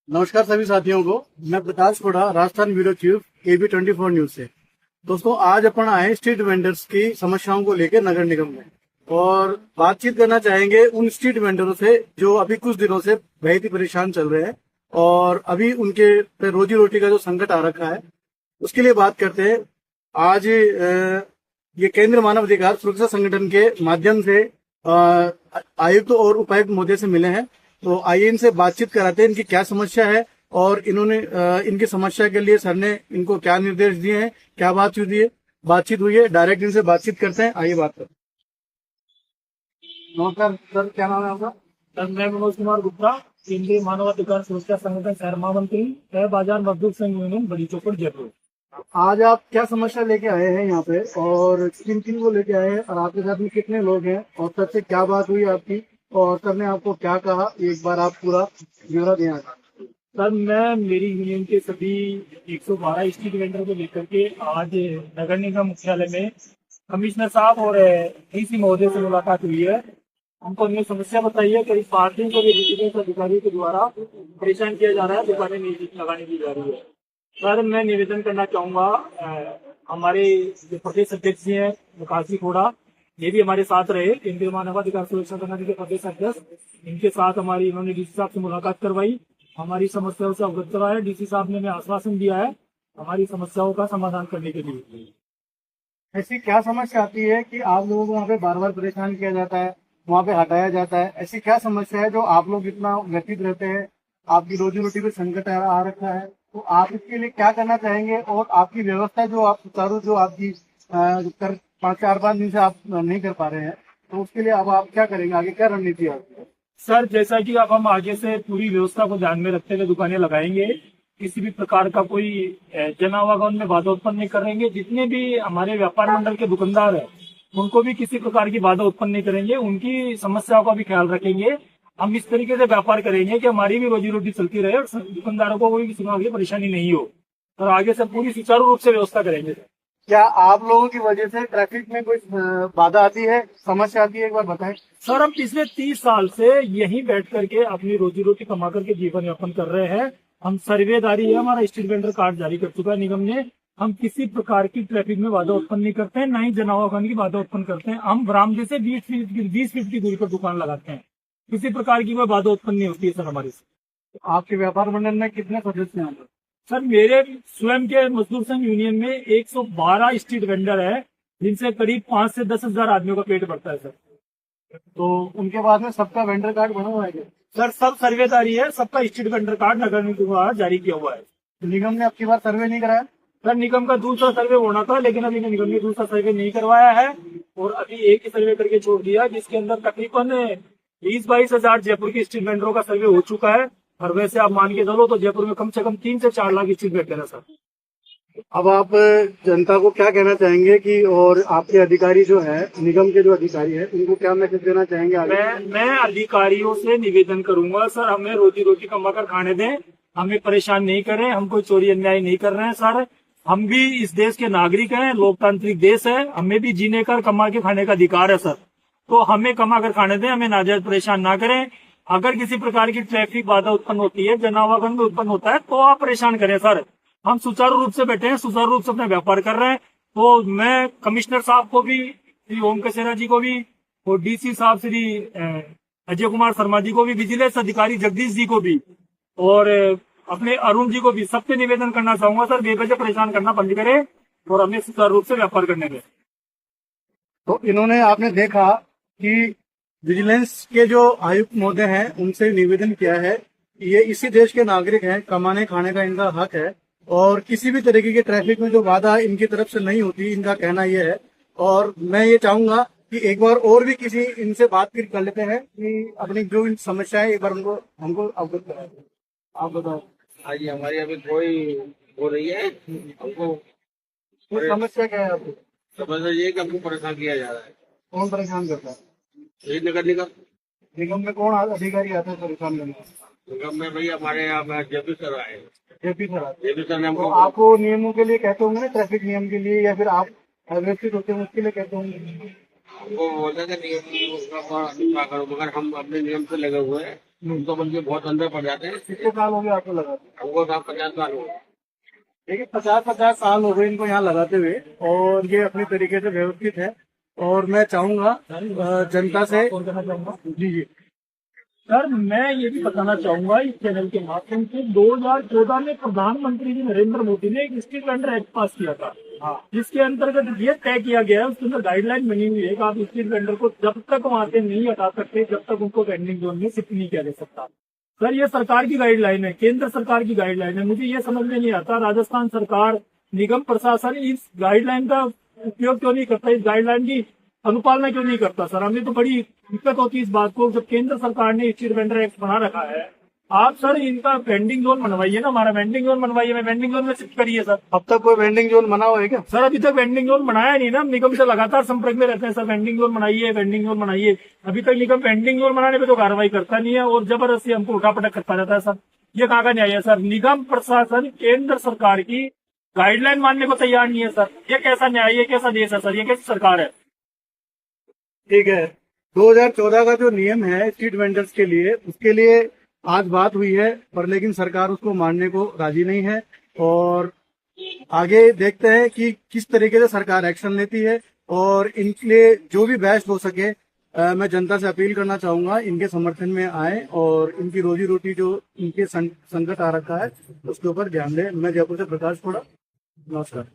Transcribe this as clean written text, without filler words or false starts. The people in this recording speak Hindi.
नमस्कार सभी साथियों को। मैं Prakash Koda, Rajasthan bureau chief AB 24 news से। दोस्तों, आज अपन आए स्ट्रीट वेंडर्स की समस्याओं को लेकर नगर निगम में और बातचीत करना चाहेंगे उन स्ट्रीट वेंडरों से जो अभी कुछ दिनों से बहुत ही परेशान चल रहे हैं और अभी उनके पे रोजी रोटी का जो संकट आ रखा है उसके लिए बात करते हैं। आज ये केंद्रीय मानव अधिकार सुरक्षा संगठन के माध्यम से आयुक्त और उपायुक्त महोदय से मिले हैं, तो आइए इनसे बातचीत कराते हैं इनकी क्या समस्या है और इन्होंने इनकी समस्या के लिए सर ने इनको क्या निर्देश दिए हैं, क्या बातचीत हुई है। डायरेक्ट इनसे बातचीत करते हैं, आइए बात करते हैं। नमस्कार सर, क्या नाम है आपका? सर, मैं मनोज कुमार गुप्ता, केंद्रीय मानवाधिकार सुरक्षा संगठन शहर महामंत्री, तय बाजार मजदूर संघ यूनियन बड़ी चौपड़ जयपुर। आज आप क्या समस्या लेके आए हैं यहाँ पे और किन किन को लेके आए हैं और आपके साथ में कितने लोग हैं और सर से क्या बात हुई आपकी और सर ने आपको क्या कहा, एक बार आप पूरा ब्यौरा दें। सर, मैं मेरी यूनियन के सभी 112 स्ट्रीट वेंडर को लेकर के आज नगर निगम मुख्यालय में कमिश्नर साहब और डीसी महोदय से मुलाकात हुई है। हमको उन्हें समस्या बताई है कि पार्किंग को विजिलेंस अधिकारी के द्वारा परेशान किया जा रहा है, दुकानें नहीं लगाने की जा रही है। सर, मैं निवेदन करना चाहूंगा, हमारे जो प्रदेश अध्यक्ष जी हैं मुकाशी खोड़ा, ये भी हमारे साथ रहे, केंद्रीय मानवाधिकार सुरक्षा संगठन के प्रदेश अध्यक्ष, इनके साथ हमारी इन्होंने डीसी साहब से मुलाकात करवाई, हमारी समस्याओं से अवगत कराया। डीसी साहब ने हमें आश्वासन दिया है हमारी समस्याओं का समाधान करने के लिए। ऐसी क्या समस्या आती है कि आप लोगों को वहाँ पे बार बार परेशान किया जाता है, वहाँ पे हटाया जाता है? ऐसी क्या समस्या है जो आप लोग इतना व्यतीत रहते हैं, आपकी रोजी रोटी पे संकट आ रखा है, तो आप इसके लिए क्या करना चाहेंगे और आपकी व्यवस्था जो आप सुचारू जो आपकी कर 5 दिन से आप नहीं कर पा रहे हैं, तो उसके लिए अब आप क्या करेंगे, आगे क्या रणनीति है आपकी? सर, जैसा कि अब हम आगे से पूरी व्यवस्था को ध्यान में रखते हुए दुकानें लगाएंगे, किसी भी प्रकार का कोई जनावागमन में बाधा उत्पन्न नहीं करेंगे। जितने भी हमारे व्यापार मंडल के दुकानदार हैं उनको भी किसी प्रकार की बाधा उत्पन्न नहीं करेंगे, उनकी समस्याओं का भी ख्याल रखेंगे। हम इस तरीके से व्यापार करेंगे कि हमारी भी रोजी रोटी चलती रहे और दुकानदारों को कोई किसी प्रकार की परेशानी नहीं हो, और आगे से पूरी सुचारू रूप से व्यवस्था करेंगे। क्या आप लोगों की वजह से ट्रैफिक में कोई बाधा आती है, समस्या आती है, एक बार बताएं। सर, हम पिछले 30 साल से यहीं बैठ करके अपनी रोजी रोटी कमा करके जीवन यापन कर रहे हैं। हम सर्वेदारी है, हमारा स्ट्रीट वेंडर कार्ड जारी कर चुका है निगम ने। हम किसी प्रकार की ट्रैफिक में बाधा उत्पन्न नहीं करते हैं, न ही जनावागमन की बाधा उत्पन्न करते हैं। हम बरामदे से 20 फीट की दूरी पर दुकान लगाते हैं, किसी प्रकार की कोई बाधा उत्पन्न नहीं होती है सर हमारे से। आपके व्यापार मंडल में कितने सदस्य हैं? सर, मेरे स्वयं के मजदूर संघ यूनियन में 112 स्ट्रीट वेंडर है, जिनसे करीब 5 से 10 हजार आदमियों का पेट भरता है सर। तो उनके बाद में सबका वेंडर कार्ड बना हुआ है क्या? सर, सब सर्वेदारी है, सबका स्ट्रीट वेंडर कार्ड नगर निगम द्वारा जारी किया हुआ है। तो निगम ने आपकी बार सर्वे नहीं कराया? सर, निगम का दूसरा सर्वे होना था, लेकिन अभी निगम ने दूसरा सर्वे नहीं करवाया है और अभी एक ही सर्वे करके छोड़ दिया, जिसके अंदर तकरीबन 20-22 हजार जयपुर के स्ट्रीट वेंडरों का सर्वे हो चुका है। और वैसे आप मान के चलो तो जयपुर में कम से कम 3 से 4 लाख स्ट्रीट वेंडर है सर। अब आप जनता को क्या कहना चाहेंगे कि और आपके अधिकारी जो है, निगम के जो अधिकारी है, उनको क्या मैसेज देना चाहेंगे आगे? मैं अधिकारियों से निवेदन करूंगा, सर हमें रोजी रोटी कमा कर खाने दें, हमें परेशान नहीं करें। हम कोई चोरी अन्याय नहीं कर रहे हैं सर, हम भी इस देश के नागरिक हैं, लोकतांत्रिक देश है, हमें भी जीने का कमा के खाने का अधिकार है सर। तो हमें कमा कर खाने दें, हमें नाजायज परेशान ना करें। अगर किसी प्रकार की ट्रैफिक बाधा उत्पन्न होती है, जनावागमन में उत्पन्न होता है, तो आप परेशान करें सर। हम सुचारू रूप से बैठे हैं, सुचारू रूप से अपना व्यापार कर रहे हैं। तो मैं कमिश्नर साहब को भी, श्री ओम कसेरा जी को भी, और डीसी साहब श्री अजय कुमार शर्मा जी को भी, विजिलेंस अधिकारी जगदीश जी को भी, और अपने अरुण जी को भी, सबसे निवेदन करना चाहूंगा सर, बेवजह परेशान करना बंद करें और हमें सुचारू रूप से व्यापार करने दें। तो इन्होंने, आपने देखा कि विजिलेंस के जो आयुक्त महोदय हैं उनसे निवेदन किया है, ये इसी देश के नागरिक हैं, कमाने खाने का इनका हक है और किसी भी तरीके की ट्रैफिक में जो बाधा इनकी तरफ से नहीं होती, इनका कहना ये है। और मैं ये चाहूंगा कि एक बार और भी किसी इनसे बात कर लेते हैं कि अपनी जो समस्या है एक बार हमको अवगत कराएं। आप बताओ। आज हमारी अभी कोई हो रही है, हमको समस्या क्या है आपको? समझ ये कि हमको परेशान किया जा रहा है। कौन परेशान करता है? यही नगर निगम। निगम में कौन अधिकारी आता है परेशान करने? निगम में भैया हमारे यहाँ जेपी सर आए। जेपी सर आते हैं। जेपी सर ने तो हमको आपको नियमों के लिए कहते होंगे ना, ट्रैफिक नियम के लिए, या फिर आप अव्यवस्थित होते हैं उसके लिए कहते होंगे? वो बोलते थे नियम का करो, मगर हम अपने नियम से लगे हुए हैं। हम तो बल्कि बहुत अंदर पड़ जाते हैं। कितने साल हो गए आपको लगाते? हमको काम 50 साल हो गए। देखिए 50 साल हो गए इनको यहाँ लगाते हुए, और ये अपने तरीके से व्यवस्थित है। और मैं चाहूंगा जनता से, और कहना चाहूंगा जी जी, सर, मैं ये भी बताना चाहूंगा इस चैनल के माध्यम से, 2014 में प्रधानमंत्री जी नरेंद्र मोदी ने एक स्ट्रीट वेंडर एक्ट पास किया था। हाँ जिसके अंतर्गत ये तय किया गया है, उसके अंदर गाइडलाइन बनी हुई है कि आप स्ट्रीट वेंडर को जब तक वहां से नहीं हटा सकते, जब तक उनको वेंडिंग जोन में शिफ्ट नहीं किया जा सकता। सर, ये सरकार की गाइडलाइन है, केंद्र सरकार की गाइडलाइन है। मुझे ये समझ में नहीं आता राजस्थान सरकार, निगम प्रशासन इस गाइडलाइन का उपयोग क्यों नहीं करता, इस गाइडलाइन की अनुपालना क्यों नहीं करता। सर, हमें तो बड़ी दिक्कत होती है इस बात को, जब केंद्र सरकार ने स्ट्रीट वेंडर एक्ट बना रखा है। आप सर इनका वेंडिंग जोन बनवाइए ना, हमारा वेंडिंग जोन बनवाइए, मैं वेंडिंग जोन में शिफ्ट करिए सर। अब तक कोई वेंडिंग जोन बना हुआ है क्या? सर, अभी तक वेंडिंग जोन बनाया नहीं ना, हम निगम से लगातार संपर्क में रहते हैं सर, वेंडिंग जोन बनाइए, वेंडिंग जोन बनाइए। अभी तक निगम वेंडिंग जोन बनाने पे तो कार्रवाई करता नहीं है और जबरदस्ती हमको उठापटक करता रहता है सर। ये कहाँ का न्याय है सर? निगम प्रशासन केंद्र सरकार की गाइडलाइन मानने को तैयार नहीं है सर। ये कैसा न्याय, ये कैसा देश है सर, ये कैसी सरकार है? ठीक है, 2014 का जो नियम है स्ट्रीट वेंडर्स के लिए, उसके लिए आज बात हुई है, पर लेकिन सरकार उसको मानने को राजी नहीं है। और आगे देखते हैं कि किस तरीके से सरकार एक्शन लेती है, और इनके लिए जो भी बेस्ट हो सके, मैं जनता से अपील करना चाहूंगा इनके समर्थन में आए और इनकी रोजी रोटी जो इनके संकट आ रखा है उसके ऊपर ध्यान दें। मैं जयपुर से प्रकाश खोड़ा, नमस्कार।